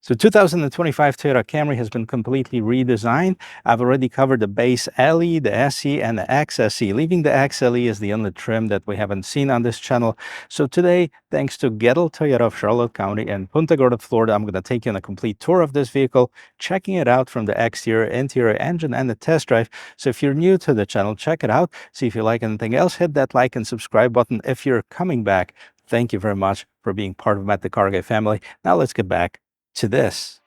So 2025 Toyota Camry has been completely redesigned. I've already covered the base LE, the SE, and the XSE, leaving the XLE as the only trim that we haven't seen on this channel. So today, thanks to Gettle Toyota of Charlotte County and Punta Gorda, Florida, I'm going to take you on a complete tour of this vehicle, checking it out from the exterior, interior, engine, and the test drive. So if you're new to the channel, check it out. See if you like anything else, hit that like and subscribe button. If you're coming back, thank you very much for being part of the Carguy family. Now let's get back to this.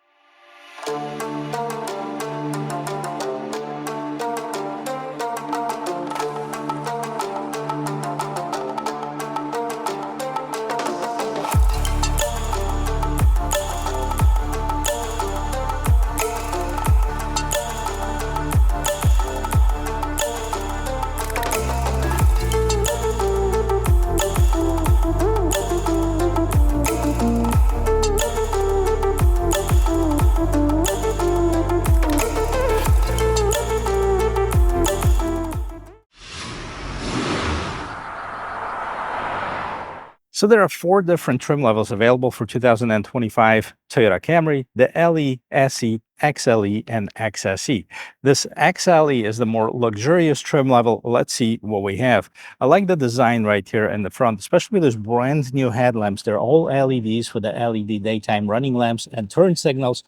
So there are 4 different trim levels available for 2025 Toyota Camry: the LE, SE, XLE, and XSE. This XLE is the more luxurious trim level. Let's see what we have. I like the design right here in the front, especially those brand new headlamps. They're all LEDs with the LED daytime running lamps and turn signals.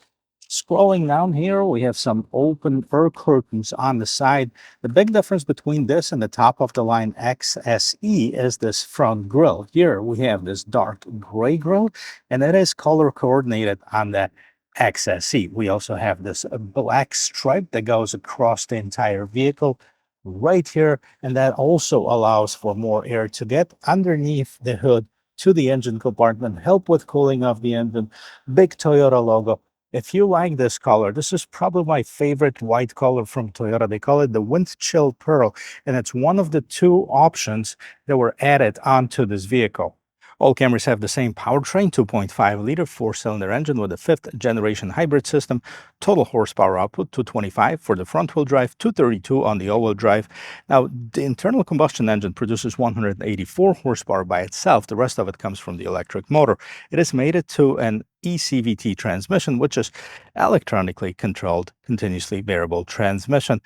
Scrolling down here, we have some open fur curtains on the side. The big difference between this and the top of the line XSE is this front grille. Here we have this dark gray grille, and it is color coordinated on the XSE. We also have this black stripe that goes across the entire vehicle right here, and that also allows for more air to get underneath the hood to the engine compartment, help with cooling of the engine. Big Toyota logo. If you like this color, this is probably my favorite white color from Toyota. They call it the Wind Chill Pearl, and it's one of the 2 options that were added onto this vehicle. All Camrys have the same powertrain, 2.5-liter 4-cylinder engine with a 5th generation hybrid system. Total horsepower output, 225 for the front-wheel drive, 232 on the all-wheel drive. Now, the internal combustion engine produces 184 horsepower by itself. The rest of it comes from the electric motor. It is mated to an eCVT transmission, which is electronically controlled, continuously variable transmission.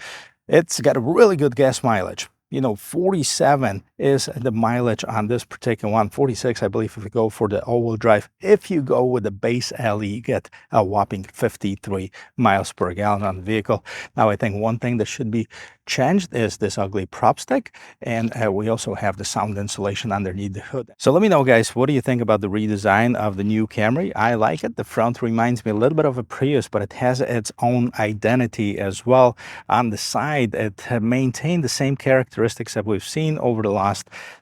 It's got a really good gas mileage. 47 is the mileage on this particular one. 46, I believe, if you go for the all-wheel drive. If you go with the base LE, you get a whopping 53 miles per gallon on the vehicle. Now, I think one thing that should be changed is this ugly prop stick, and we also have the sound insulation underneath the hood. So let me know, guys, what do you think about the redesign of the new Camry? I like it. The front reminds me a little bit of a Prius, but it has its own identity as well. On the side, it maintained the same characteristics that we've seen over the last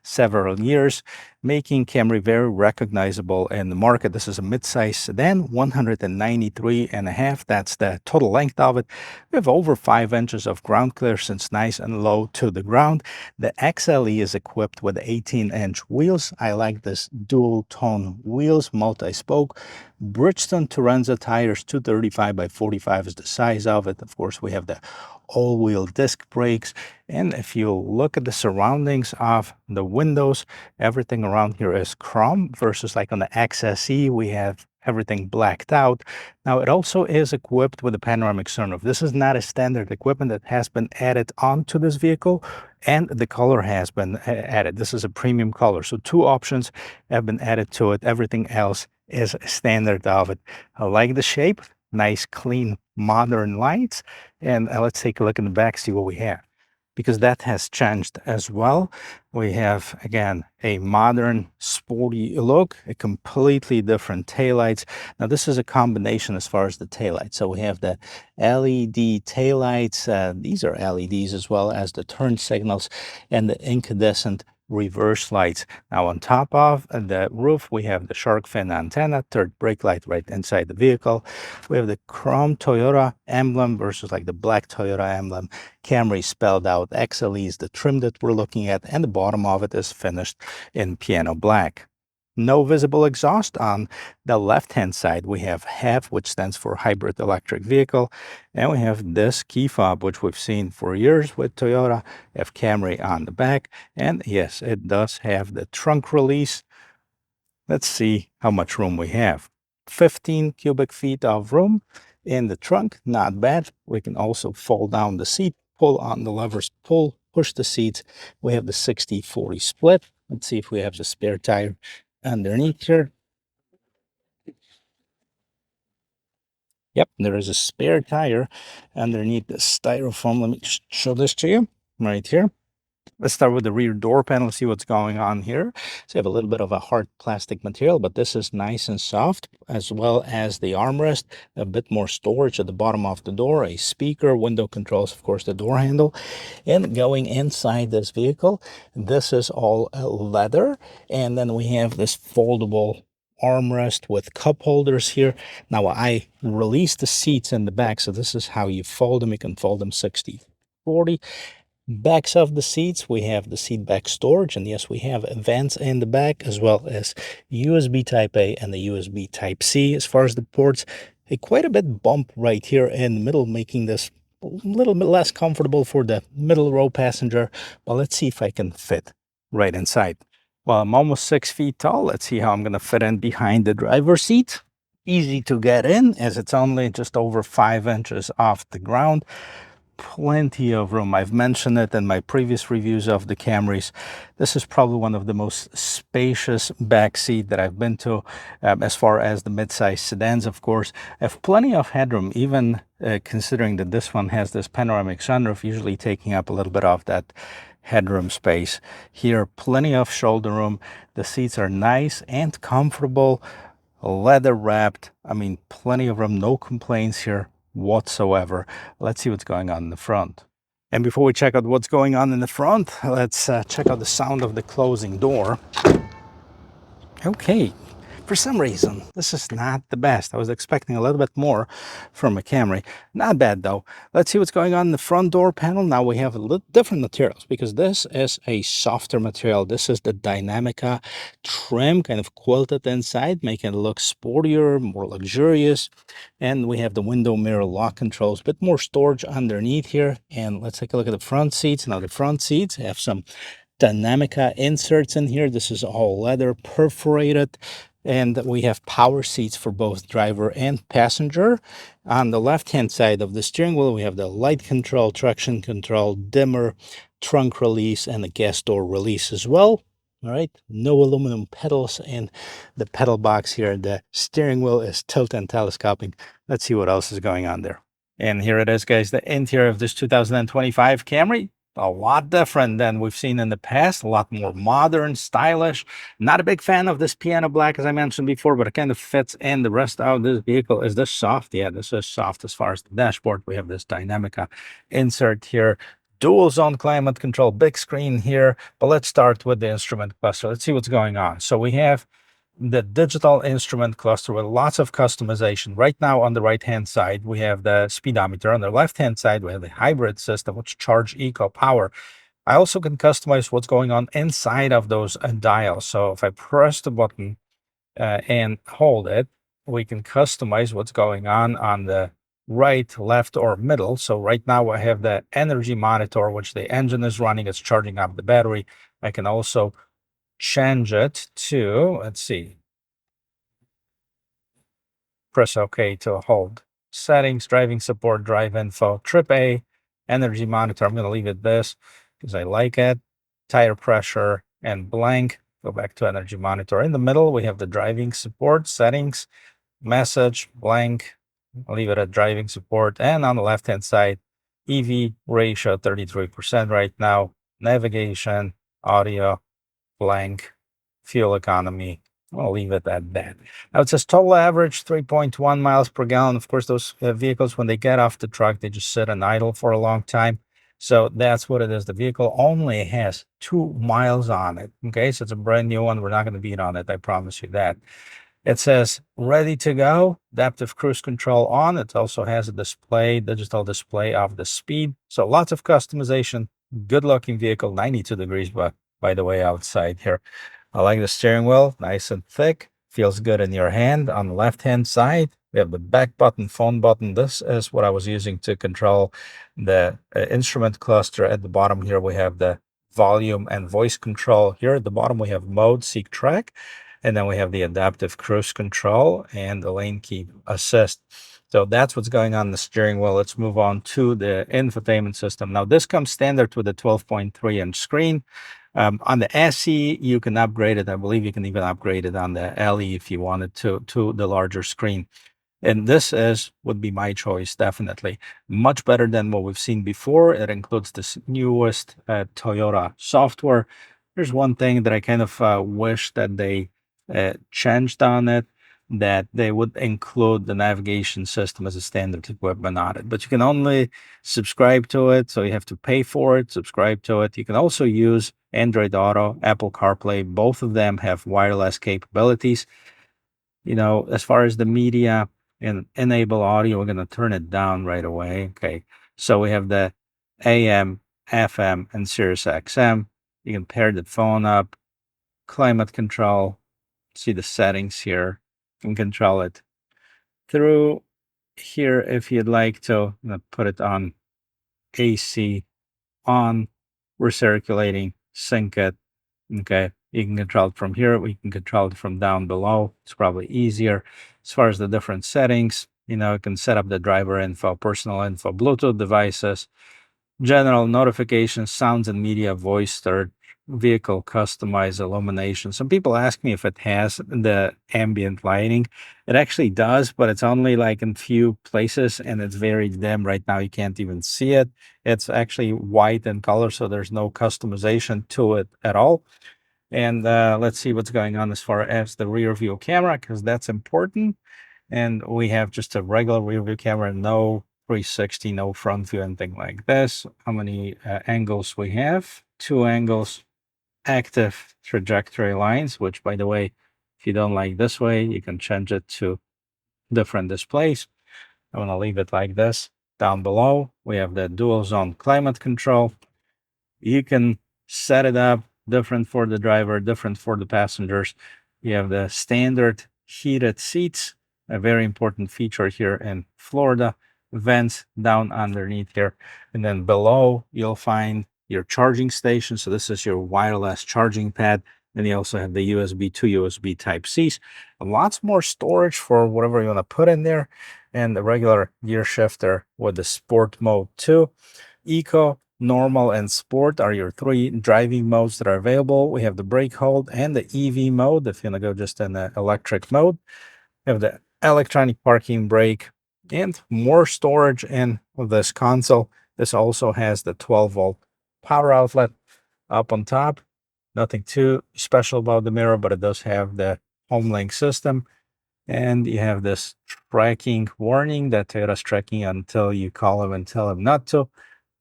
several years, making Camry very recognizable in the market. This is a midsize sedan, 193.5. That's the total length of it. We have over 5 inches of ground clearance, nice and low to the ground. The XLE is equipped with 18-inch wheels. I like this dual tone wheels, multi-spoke. Bridgestone Turanza tires, 235 by 45 is the size of it. Of course, we have the all-wheel disc brakes. And if you look at the surroundings of the windows, everything around here is chrome versus like on the XSE, we have everything blacked out. Now, it also is equipped with a panoramic sunroof. This is not a standard equipment that has been added onto this vehicle, and the color has been added. This is a premium color. So 2 options have been added to it. Everything else is standard of it. I like the shape. Nice, clean, modern lights. And let's take a look in the back, see what we have, because that has changed as well. We have, again, a modern, sporty look, a completely different taillights. Now, this is a combination as far as the taillights. So we have the LED taillights. These are LEDs as well as the turn signals and the incandescent reverse lights. Now, on top of the roof, we have the shark fin antenna, third brake light right inside the vehicle. We have the chrome Toyota emblem versus like the black Toyota emblem. Camry spelled out. XLE is the trim that we're looking at, and the bottom of it is finished in piano black. No visible exhaust. On the left-hand side, we have HEV, which stands for Hybrid Electric Vehicle. And we have this key fob, which we've seen for years with Toyota. We have Camry on the back. And yes, it does have the trunk release. Let's see how much room we have. 15 cubic feet of room in the trunk, not bad. We can also fold down the seat, pull on the levers, push the seats. We have the 60-40 split. Let's see if we have the spare tire underneath here. Yep, there is a spare tire underneath the styrofoam. Let me show this to you right here. Let's start with the rear door panel, see what's going on here. So you have a little bit of a hard plastic material, but this is nice and soft, as well as the armrest, a bit more storage at the bottom of the door, a speaker, window controls, of course, the door handle. And going inside this vehicle, this is all leather. And then we have this foldable armrest with cup holders here. Now I released the seats in the back, so this is how you fold them. You can fold them 60-40. Backs of the seats, we have the seat back storage, and yes, we have vents in the back, as well as USB Type A and the USB Type C. As far as the ports, quite a bit bump right here in the middle, making this a little bit less comfortable for the middle row passenger. But let's see if I can fit right inside. Well, I'm almost 6 feet tall. Let's see how I'm going to fit in behind the driver's seat. Easy to get in, as it's only just over 5 inches off the ground. Plenty of room. I've mentioned it in my previous reviews of the Camrys. This is probably one of the most spacious back seat that I've been to, as far as the midsize sedans, of course. I have plenty of headroom, even considering that this one has this panoramic sunroof, usually taking up a little bit of that headroom space. Here, plenty of shoulder room. The seats are nice and comfortable, leather wrapped. I mean, plenty of room, no complaints here whatsoever. Let's see what's going on in the front. And before we check out what's going on in the front, let's check out the sound of the closing door. Okay, for some reason, this is not the best. I was expecting a little bit more from a Camry. Not bad though. Let's see what's going on in the front door panel. Now we have a little different materials, because this is a softer material. This is the Dynamica trim, kind of quilted inside, making it look sportier, more luxurious. And we have the window mirror lock controls, a bit more storage underneath here. And let's take a look at the front seats. Now the front seats have some Dynamica inserts in here. This is all leather, perforated, and we have power seats for both driver and passenger. On the left hand side of the steering wheel, we have the light control, traction control, dimmer, trunk release, and the gas door release as well. All right, no aluminum pedals in the pedal box here. The steering wheel is tilt and telescoping. Let's see what else is going on there. And here it is, guys, the interior of this 2025 Camry. A lot different than we've seen in the past, a lot more modern, stylish. Not a big fan of this piano black, as I mentioned before, but it kind of fits in. The rest of this vehicle is this soft. Yeah, this is soft as far as the dashboard. We have this Dynamica insert here. Dual zone climate control, big screen here. But let's start with the instrument cluster. Let's see what's going on. So we have the digital instrument cluster with lots of customization. Right now on the right hand side, we have the speedometer. On the left hand side, we have the hybrid system, which charge eco power. I also can customize what's going on inside of those dials. So if I press the button and hold it, we can customize what's going on the right, left, or middle. So right now I have the energy monitor, which the engine is running. It's charging up the battery. I can also change it to, let's see, press OK to hold. Settings, driving support, drive info, trip A, energy monitor. I'm going to leave it this because I like it. Tire pressure and blank. Go back to energy monitor. In the middle, we have the driving support, settings, message, blank. I'll leave it at driving support. And on the left-hand side, EV ratio 33% right now. Navigation, audio, blank, fuel economy. I'll leave it at that. Now it says total average 3.1 miles per gallon. Of course, those vehicles, when they get off the truck, they just sit and idle for a long time. So that's what it is. The vehicle only has 2 miles on it. Okay, so it's a brand new one. We're not going to beat on it. I promise you that. It says ready to go, adaptive cruise control on. It also has a display, digital display of the speed. So lots of customization. Good looking vehicle, 92 degrees, but by the way, outside here. I like the steering wheel, nice and thick, feels good in your hand. On the left hand side, we have the back button, phone button. This is what I was using to control the instrument cluster. At the bottom here, we have the volume and voice control. Here at the bottom, we have mode, seek track. And then we have the adaptive cruise control and the lane keep assist. So that's what's going on the steering wheel. Let's move on to the infotainment system. Now, this comes standard with a 12.3-inch screen. On the SE, you can upgrade it. I believe you can even upgrade it on the LE if you wanted to the larger screen. And this would be my choice, definitely. Much better than what we've seen before. It includes this newest Toyota software. There's one thing that I kind of wish that they changed on it, that they would include the navigation system as a standard equipment on it. But you can only subscribe to it, so you have to pay for it, subscribe to it. You can also use Android Auto, Apple CarPlay. Both of them have wireless capabilities. As far as the media and enable audio, we're going to turn it down right away. Okay. So we have the AM, FM, and Sirius XM. You can pair the phone up, climate control, see the settings here, and control it through here if you'd like to. I'm going to put it on AC on, recirculating, sync it. Okay, you can control it from here. We can control it from down below. It's probably easier. As far as the different settings, you can set up the driver info, personal info, Bluetooth devices, general notifications, sounds and media, voice start, vehicle customized illumination. Some people ask me if it has the ambient lighting. It actually does, but it's only like in few places and it's very dim. Right now, you can't even see it. It's actually white in color, so there's no customization to it at all. And let's see what's going on as far as the rear view camera, because that's important. And we have just a regular rear view camera, no 360, no front view, anything like this. How many angles we have? 2 angles, active trajectory lines, which, by the way, if you don't like this way, you can change it to different displays. I'm going to leave it like this. Down below, we have the dual zone climate control. You can set it up different for the driver, different for the passengers. You have the standard heated seats, a very important feature here in Florida. Vents down underneath here. And then below, you'll find your charging station. So this is your wireless charging pad. Then you also have the USB to USB Type-Cs. Lots more storage for whatever you want to put in there. And the regular gear shifter with the sport mode too. Eco, normal, and sport are your 3 driving modes that are available. We have the brake hold and the EV mode if you want to go just in the electric mode. We have the electronic parking brake and more storage in this console. This also has the 12-volt power outlet up on top. Nothing too special about the mirror, but it does have the home link system. And you have this tracking warning that Toyota's tracking until you call them and tell them not to.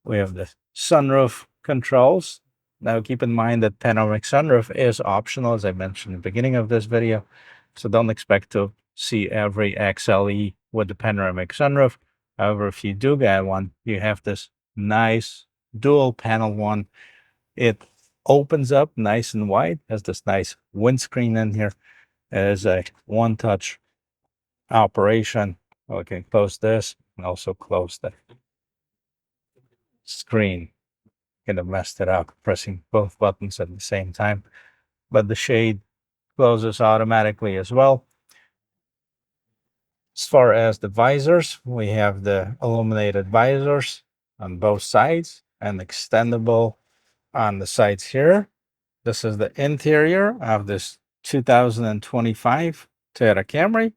We have the sunroof controls. Now, keep in mind that panoramic sunroof is optional, as I mentioned in the beginning of this video. So don't expect to see every XLE with the panoramic sunroof. However, if you do get one, you have this nice dual panel one. It opens up nice and wide, has this nice windscreen in here. It is a one-touch operation. We can close this and also close the screen. Kind of messed it up, pressing both buttons at the same time. But the shade closes automatically as well. As far as the visors, we have the illuminated visors on both sides and extendable on the sides here. This is the interior of this 2025 Toyota Camry.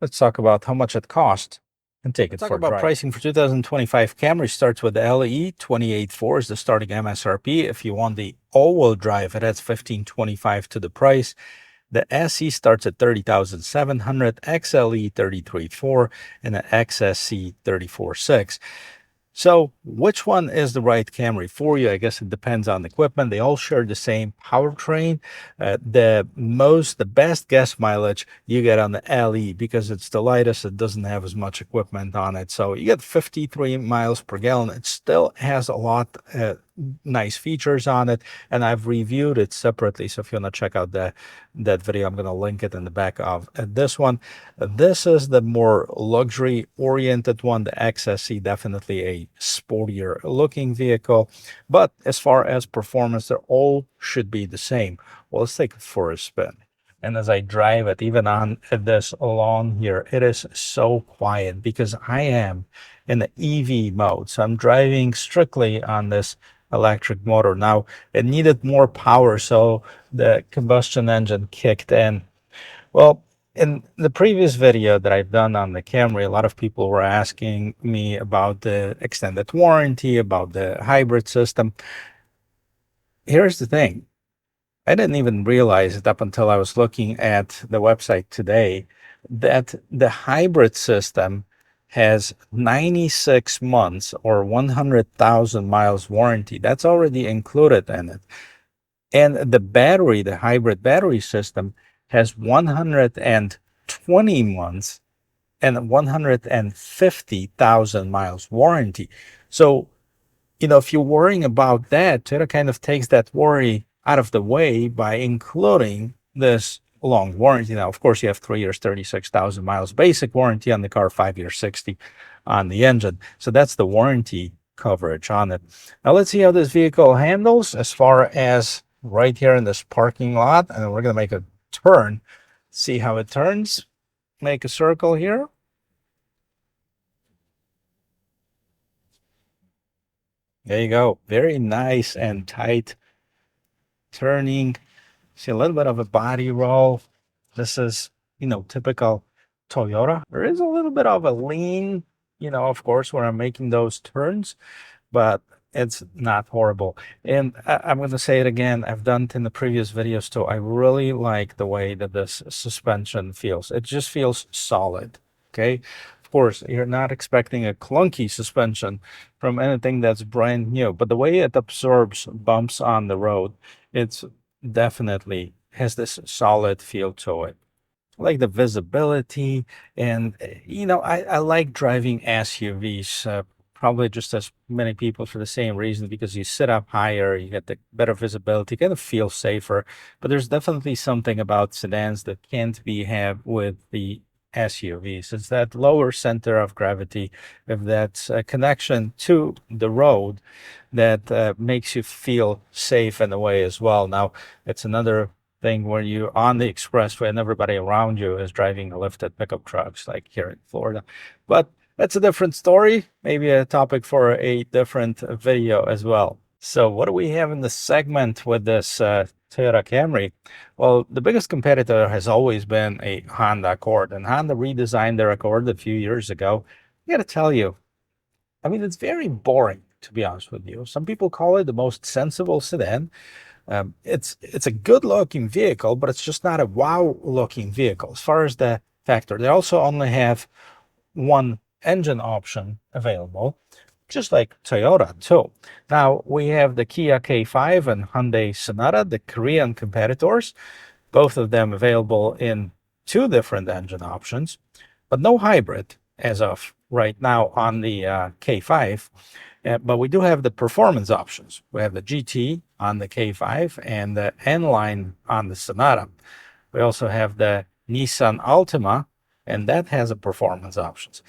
Let's talk about how much it cost and take it for a drive. Pricing for 2025 Camry starts with the LE 28.4 is the starting MSRP. If you want the all-wheel drive, it adds $1,525 to the price. The SE starts at $30,700, XLE $33,400, and the XSE $34,600. So which one is the right Camry for you? I guess it depends on the equipment. They all share the same powertrain. The best gas mileage you get on the LE because it's the lightest. It doesn't have as much equipment on it. So you get 53 miles per gallon. It still has a lot nice features on it, and I've reviewed it separately. So if you want to check out that video, I'm going to link it in the back of this one. This is the more luxury oriented one. The XSE, definitely a sportier looking vehicle, but as far as performance, they all should be the same. Well, let's take it for a spin. And as I drive it, even on this lawn here, it is so quiet because I am in the EV mode. So I'm driving strictly on this electric motor. Now, it needed more power, so the combustion engine kicked in. Well, in the previous video that I've done on the Camry, a lot of people were asking me about the extended warranty, about the hybrid system. Here's the thing. I didn't even realize it up until I was looking at the website today that the hybrid system has 96 months or 100,000 miles warranty. That's already included in it. And the battery, the hybrid battery system, has 120 months and 150,000 miles warranty. So, if you're worrying about that, Toyota kind of takes that worry out of the way by including this long warranty. Now, of course, you have 3 years, 36,000 miles basic warranty on the car, 5 years, 60 on the engine. So that's the warranty coverage on it. Now, let's see how this vehicle handles as far as right here in this parking lot. And we're going to make a turn, see how it turns. Make a circle here. There you go. Very nice and tight turning. See a little bit of a body roll. This is, typical Toyota. There is a little bit of a lean, of course, when I'm making those turns, but it's not horrible. And I'm going to say it again. I've done it in the previous videos too. I really like the way that this suspension feels. It just feels solid. Okay. Of course, you're not expecting a clunky suspension from anything that's brand new, but the way it absorbs bumps on the road, it's definitely has this solid feel to it. I like the visibility, and I like driving SUVs, probably just as many people for the same reason, because you sit up higher, you get the better visibility, kind of feel safer. But there's definitely something about sedans that can't be had with the SUVs. It's that lower center of gravity, of that connection to the road that makes you feel safe in a way as well. Now, it's another thing where you're on the expressway and everybody around you is driving lifted pickup trucks like here in Florida. But that's a different story, maybe a topic for a different video as well. So what do we have in this segment with this Toyota Camry? Well, the biggest competitor has always been a Honda Accord, and Honda redesigned their Accord a few years ago. I gotta tell you, I mean, it's very boring, to be honest with you. Some people call it the most sensible sedan. It's a good-looking vehicle, but it's just not a wow-looking vehicle as far as the factor. They also only have one engine option available, just like Toyota too. Now we have the Kia K5 and Hyundai Sonata, the Korean competitors, both of them available in two different engine options, but no hybrid as of right now on the K5. But we do have the performance options. We have the GT on the K5 and the N-Line on the Sonata. We also have the Nissan Altima, and that has a performance options.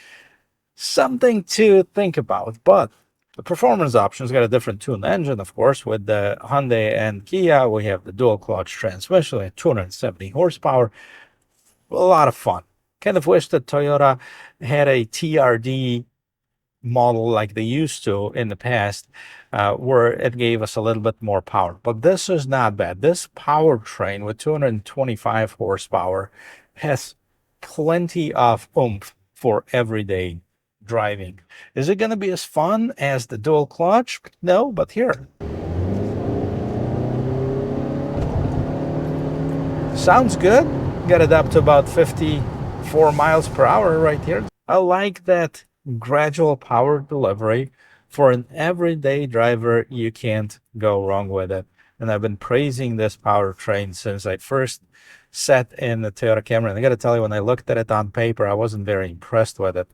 Something to think about, but the performance options got a different tuned engine, of course. With the Hyundai and Kia, we have the dual clutch transmission at 270 horsepower. A lot of fun. Kind of wish that Toyota had a TRD model like they used to in the past, where it gave us a little bit more power. But this is not bad. This powertrain with 225 horsepower has plenty of oomph for everyday driving. Is it going to be as fun as the dual clutch? No, but here. Sounds good. Got it up to about 54 miles per hour right here. I like that gradual power delivery. For an everyday driver, you can't go wrong with it. And I've been praising this powertrain since I first sat in the Toyota Camry. And I got to tell you, when I looked at it on paper, I wasn't very impressed with it.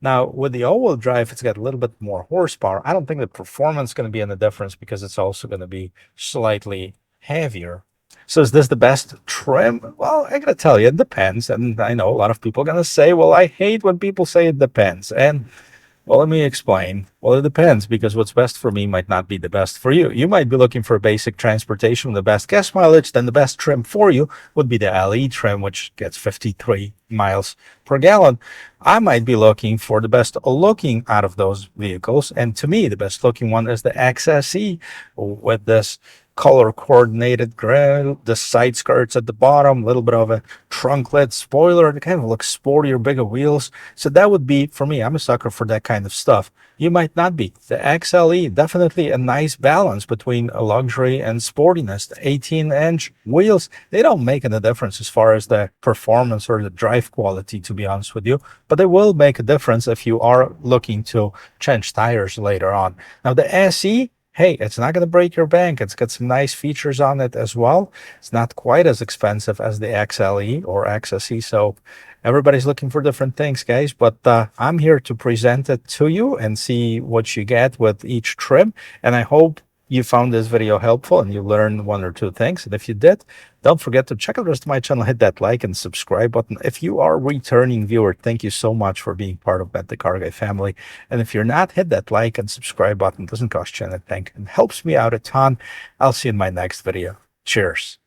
Now, with the all-wheel drive, it's got a little bit more horsepower. I don't think the performance is going to be any difference because it's also going to be slightly heavier. So is this the best trim? Well, I got to tell you, it depends. And I know a lot of people are going to say, well, I hate when people say it depends. And Well, let me explain. Well, it depends because what's best for me might not be the best for you. You might be looking for basic transportation with the best gas mileage. Then the best trim for you would be the LE trim, which gets 53 miles per gallon. I might be looking for the best looking out of those vehicles. And to me, the best looking one is the XSE with this color coordinated grill, the side skirts at the bottom, a little bit of a trunk lid spoiler. It kind of looks sportier, bigger wheels. So that would be, for me, I'm a sucker for that kind of stuff. You might not be. The XLE, definitely a nice balance between a luxury and sportiness. The 18-inch wheels, they don't make any difference as far as the performance or the drive quality, to be honest with you, but they will make a difference if you are looking to change tires later on. Now, the SE, hey, it's not going to break your bank. It's got some nice features on it as well. It's not quite as expensive as the XLE or XSE. So everybody's looking for different things, guys. But I'm here to present it to you and see what you get with each trim. And I hope you found this video helpful and you learned one or two things. And if you did, don't forget to check out the rest of my channel, hit that like and subscribe button. If you are a returning viewer, thank you so much for being part of the Carguy family. And if you're not, hit that like and subscribe button. It doesn't cost you anything and helps me out a ton. I'll see you in my next video. Cheers.